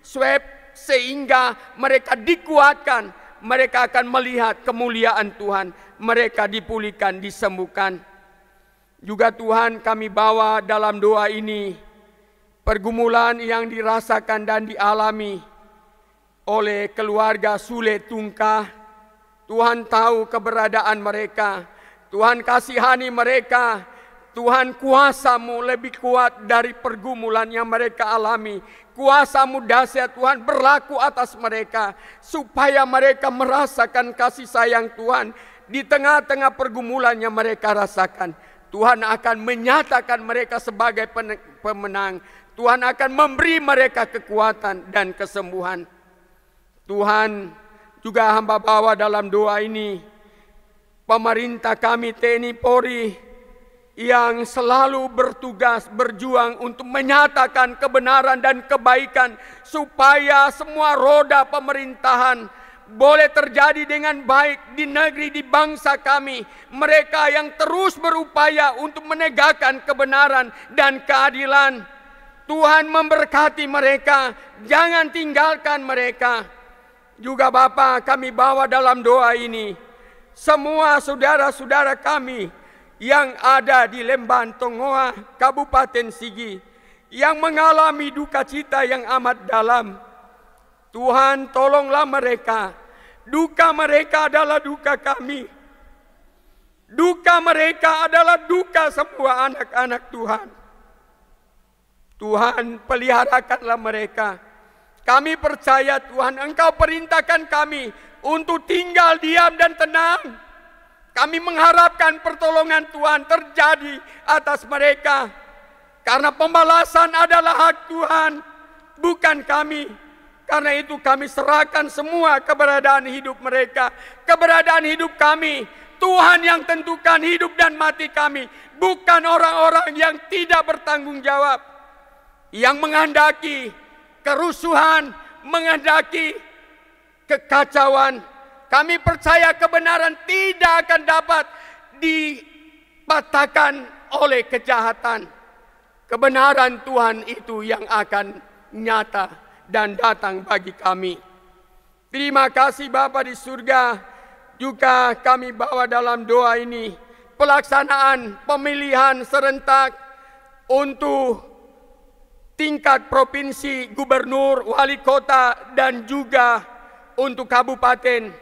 swab sehingga mereka dikuatkan, mereka akan melihat kemuliaan Tuhan, mereka dipulihkan, disembuhkan. Juga Tuhan, kami bawa dalam doa ini pergumulan yang dirasakan dan dialami oleh keluarga Sule Tungkah. Tuhan tahu keberadaan mereka, Tuhan kasihani mereka. Tuhan, kuasa-Mu lebih kuat dari pergumulan yang mereka alami. Kuasa-Mu dahsyat Tuhan berlaku atas mereka, supaya mereka merasakan kasih sayang Tuhan di tengah-tengah pergumulan yang mereka rasakan. Tuhan akan menyatakan mereka sebagai pemenang. Tuhan akan memberi mereka kekuatan dan kesembuhan. Tuhan, juga hamba bawa dalam doa ini pemerintah kami TNI Polri yang selalu bertugas berjuang untuk menyatakan kebenaran dan kebaikan, supaya semua roda pemerintahan boleh terjadi dengan baik di negeri, di bangsa kami. Mereka yang terus berupaya untuk menegakkan kebenaran dan keadilan. Tuhan memberkati mereka, jangan tinggalkan mereka. Juga Bapa, kami bawa dalam doa ini semua saudara-saudara kami yang ada di Lemban Tongoa, Kabupaten Sigi, yang mengalami duka cita yang amat dalam. Tuhan, tolonglah mereka. Duka mereka adalah duka kami. Duka mereka adalah duka semua anak-anak Tuhan. Tuhan, peliharakanlah mereka. Kami percaya Tuhan, Engkau perintahkan kami untuk tinggal diam dan tenang. Kami mengharapkan pertolongan Tuhan terjadi atas mereka. Karena pembalasan adalah hak Tuhan, bukan kami. Karena itu kami serahkan semua keberadaan hidup mereka, keberadaan hidup kami. Tuhan yang tentukan hidup dan mati kami, bukan orang-orang yang tidak bertanggung jawab, yang menghendaki kerusuhan, menghendaki kekacauan. Kami percaya kebenaran tidak akan dapat dipatahkan oleh kejahatan. Kebenaran Tuhan itu yang akan nyata dan datang bagi kami. Terima kasih Bapa di surga. Juga kami bawa dalam doa ini pelaksanaan pemilihan serentak untuk tingkat provinsi, gubernur, wali kota, dan juga untuk kabupaten,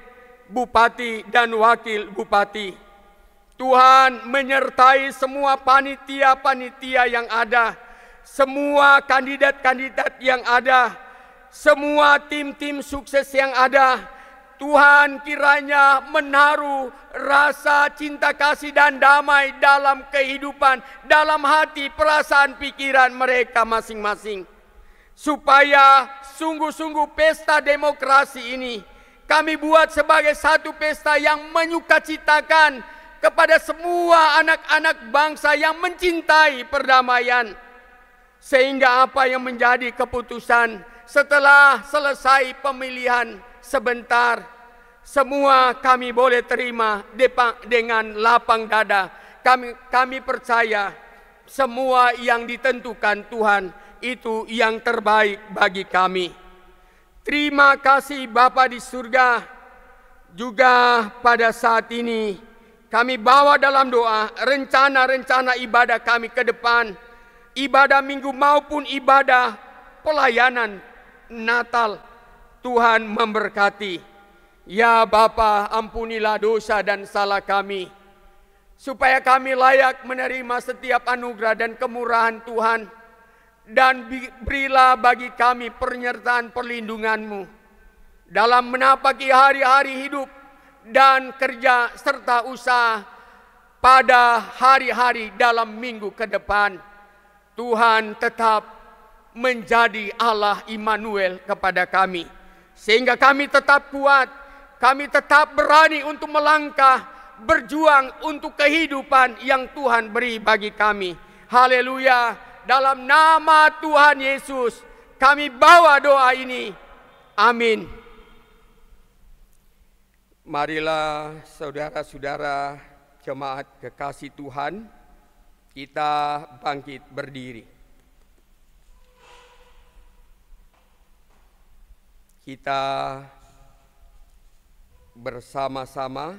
bupati, dan wakil bupati. Tuhan menyertai semua panitia-panitia yang ada, semua kandidat-kandidat yang ada, semua tim-tim sukses yang ada. Tuhan, kiranya menaruh rasa cinta kasih dan damai dalam kehidupan, dalam hati, perasaan, pikiran mereka masing-masing, supaya sungguh-sungguh pesta demokrasi ini kami buat sebagai satu pesta yang menyukacitakan kepada semua anak-anak bangsa yang mencintai perdamaian. Sehingga apa yang menjadi keputusan setelah selesai pemilihan sebentar, semua kami boleh terima dengan lapang dada. Kami percaya semua yang ditentukan Tuhan itu yang terbaik bagi kami. Terima kasih Bapa di surga. Juga pada saat ini kami bawa dalam doa rencana-rencana ibadah kami ke depan, ibadah minggu maupun ibadah pelayanan Natal. Tuhan memberkati. Ya Bapa, ampunilah dosa dan salah kami, supaya kami layak menerima setiap anugerah dan kemurahan Tuhan. Dan berilah bagi kami penyertaan perlindungan-Mu dalam menapaki hari-hari hidup dan kerja serta usaha pada hari-hari dalam minggu ke depan, Tuhan tetap menjadi Allah Immanuel kepada kami. Sehingga kami tetap kuat, kami tetap berani untuk melangkah, berjuang untuk kehidupan yang Tuhan beri bagi kami. Haleluya. Dalam nama Tuhan Yesus, kami bawa doa ini. Amin. Marilah saudara-saudara jemaat kekasih Tuhan, kita bangkit berdiri. Kita bersama-sama,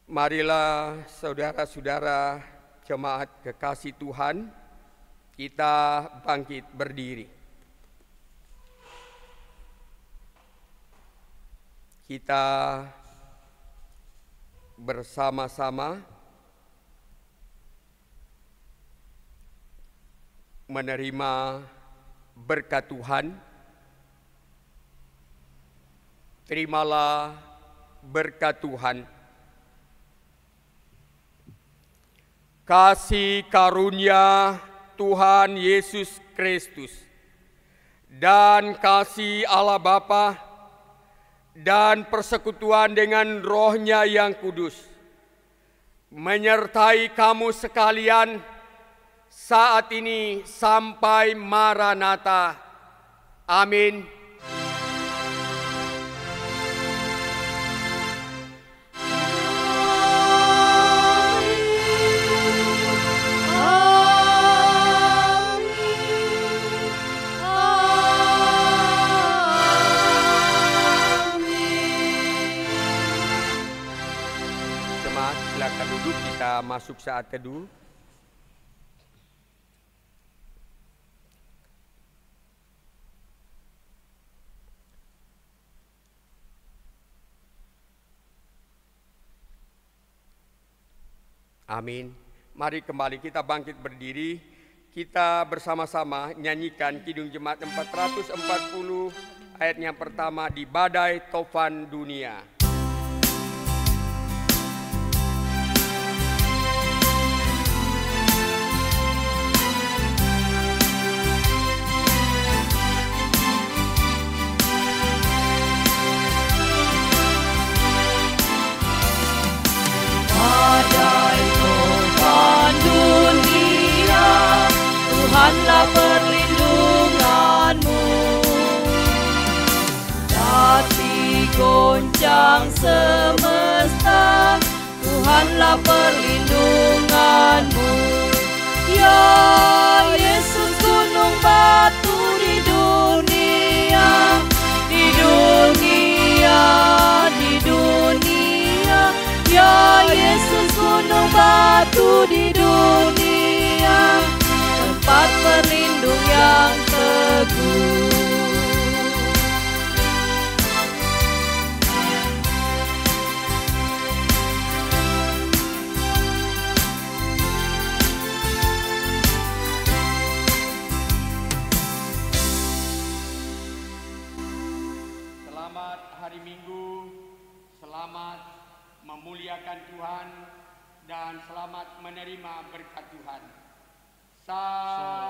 marilah saudara-saudara jemaat kekasih Tuhan, kita bangkit berdiri. Kita bersama-sama menerima berkat Tuhan. Terimalah berkat Tuhan. Kasih karunia Tuhan Yesus Kristus dan kasih Allah Bapa dan persekutuan dengan Roh-Nya yang kudus menyertai kamu sekalian saat ini sampai Maranatha. Amin. Silakan duduk, kita masuk saat teduh. Amin. Mari kembali kita bangkit berdiri. Kita bersama-sama nyanyikan Kidung Jemaat 440 ayat yang pertama, di badai tofan dunia. Badai tofan dunia, Tuhanlah perlindunganmu. Dati goncang semesta, Tuhanlah perlindunganmu. Ya Yesus, gunung batu di dunia, di dunia, di dunia. Ya Yesus, gunung batu di dunia, tempat berlindung yang teguh. Selamat hari Minggu, selamat memuliakan Tuhan, dan selamat menerima berkat Tuhan. Salam.